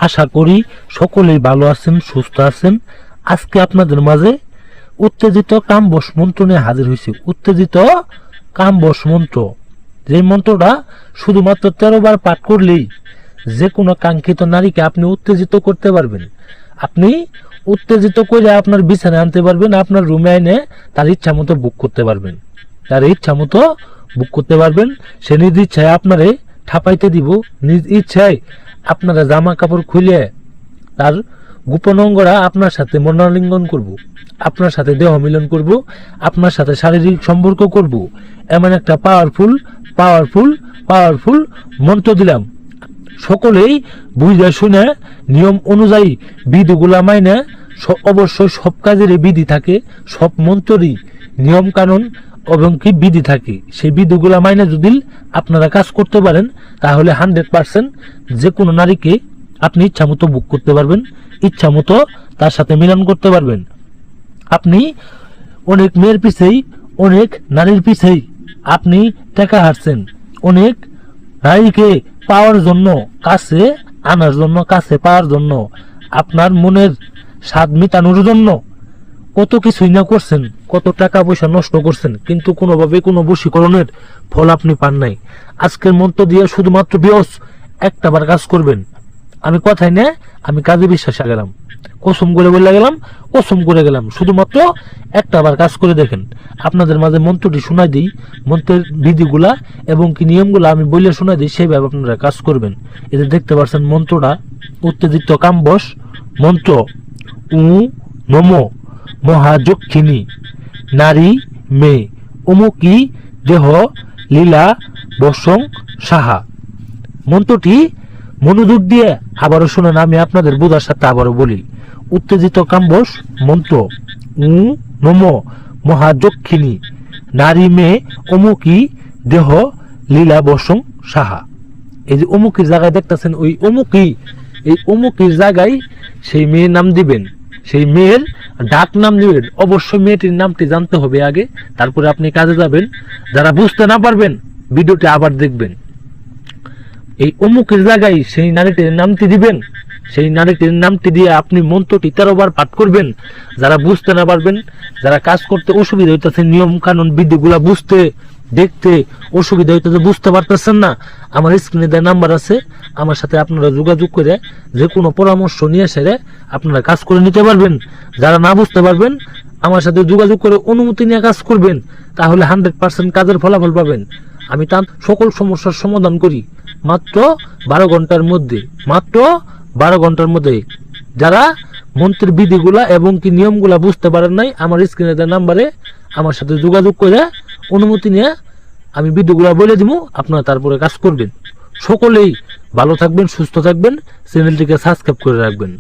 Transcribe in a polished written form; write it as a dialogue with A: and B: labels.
A: আশা করি সকলেই ভালো আছেন, সুস্থ আছেন। আজকে আপনাদের মাঝে উত্তেজিত কামবশ মন্ত্র নিয়ে হাজির হয়েছি। উত্তেজিত কামবশ মন্ত্র, যে মন্ত্রটা শুধুমাত্র 13 বার পাঠ করলেই যে কোনো কাঙ্ক্ষিত নারীকে আপনি উত্তেজিত করতে পারবেন। আপনি উত্তেজিত করে আপনার বিছানায় আনতে পারবেন, আপনার রুমে এনে তার ইচ্ছা মতো বুক করতে পারবেন, তার ইচ্ছা মতো বুক করতে পারবেন। সে নিজ ইচ্ছায় আপনারে ঠাপাইতে দিব, নিজ ইচ্ছায় আপনারা জামা কাপড় খুলে তার গোপন অঙ্গরা আপনার সাথে মনোলিঙ্গন করব, আপনার সাথে দেহ মিলন করব, আপনার সাথে শারীরিক সম্পর্ক করব। এমন একটা পাওয়ারফুল পাওয়ারফুল পাওয়ারফুল মন্ত্র দিলাম। সকলেই বুঝে শুনে নিয়ম অনুযায়ী বিধিগুলা মাইনে, অবশ্যই সব কাজেরই বিধি থাকে, সব মন্ত্রই নিয়ম কানুন এবং কি বিধি থাকে। সেই বিধিগুলা মাইনে যদি আপনারা কাজ করতে পারেন তাহলে 100% যে কোনো নারীকে আপনি ইচ্ছা মতো বুক করতে পারবেন, ইচ্ছা মতো তার সাথে মিলন করতে পারবেন। আপনি অনেক মেয়ের পিছেই, অনেক নারীর পিছেই আপনি টাকা হারছেন, অনেক নারীকে পাওয়ার জন্য, কাছে আনার জন্য, কাছে পাওয়ার জন্য, আপনার মনের স্বাদ মেটানোর জন্য কত কিছুই না করছেন, কত টাকা পয়সা নষ্ট করছেন, কিন্তু কোনোভাবে কোনো বশীকরণের ফল আপনি পান নাই। আজকের মন্ত্র দিয়ে শুধুমাত্র বিয়স একটাবার কাজ করবেন। আমি কথাই না, আমি কাজে বিশ্বাসে গেলাম, কসম করে বলে গেলাম, কসম করে গেলাম। শুধুমাত্র একটাবার কাজ করে দেখেন। আপনাদের মাঝে মন্ত্রটি শোনাই দিই, মন্ত্রের বিধিগুলা এবং কি নিয়মগুলা আমি বলে শোনাই দিই, সেইভাবে আপনারা কাজ করবেন। এতে দেখতে পাচ্ছেন মন্ত্রটা উত্তেজিত কামবশ মন্ত্র। উ নমো মহাযক্ষিণী নারী মেয়ে অমুকি দেহ লীলা বসং সাহা। মন্ত্রটি মনোযোগ দিয়ে আবারও শুনেন, আমি আপনাদের বোঝার সাথে আবারও বলি। উত্তেজিত কামবশ মন্ত্র। উ নমো মহাযক্ষিণী নারী মেয়ে অমুকি দেহ লীলা বসং সাহা। এই যে অমুকির জায়গায় দেখতেছেন, ওই অমুকি, এই অমুকির জায়গায় সেই মেয়ের নাম দিবেন, সেই মেয়ের ডাক নাম দিবেন। অবশ্যই মেয়েটির নামটি জানতে হবে আগে, তারপরে আপনি কাজে যাবেন। যারা বুঝতে না পারবেন ভিডিওটি আবার দেখবেন। এই অমুকের জায়গায় সেই নারীটির নামটি দিবেন, সেই নারীটির নামটি দিয়ে আপনি মন্ত্রটি 13 বার পাঠ করবেন। যারা বুঝতে না পারবেন, যারা কাজ করতে অসুবিধা হইতেছে, নিয়ম কানুন বিধিগুলা বুঝতে দেখতে অসুবিধা হইতেছে, বুঝতে পারতেছেন না, আমার স্ক্রিনে দেওয়া নাম্বার আছে, আমার সাথে আপনারা যোগাযোগ করে যে কোনো পরামর্শ নিয়ে সেরে আপনারা কাজ করে নিতে পারবেন। যারা না বুঝতে পারবেন আমার সাথে যোগাযোগ করে অনুমতি নিয়ে কাজ করবেন, তাহলে 100% কাজের ফলাফল পাবেন। আমি তার সকল সমস্যার সমাধান করি মাত্র 12 ঘন্টার মধ্যে, মাত্র 12 ঘন্টার মধ্যে। যারা মন্ত্রের বিধিগুলা এবং কি নিয়মগুলা বুঝতে পারেন নাই, আমার স্ক্রিনে দেওয়া নাম্বারে আমার সাথে যোগাযোগ করে অনুমতি নিয়ে আমি বিধিগুলা বলে দিব, আপনারা তারপরে কাজ করবেন। সকলেই ভালো থাকবেন, সুস্থ থাকবেন, চ্যানেলটিকে সাবস্ক্রাইব করে রাখবেন।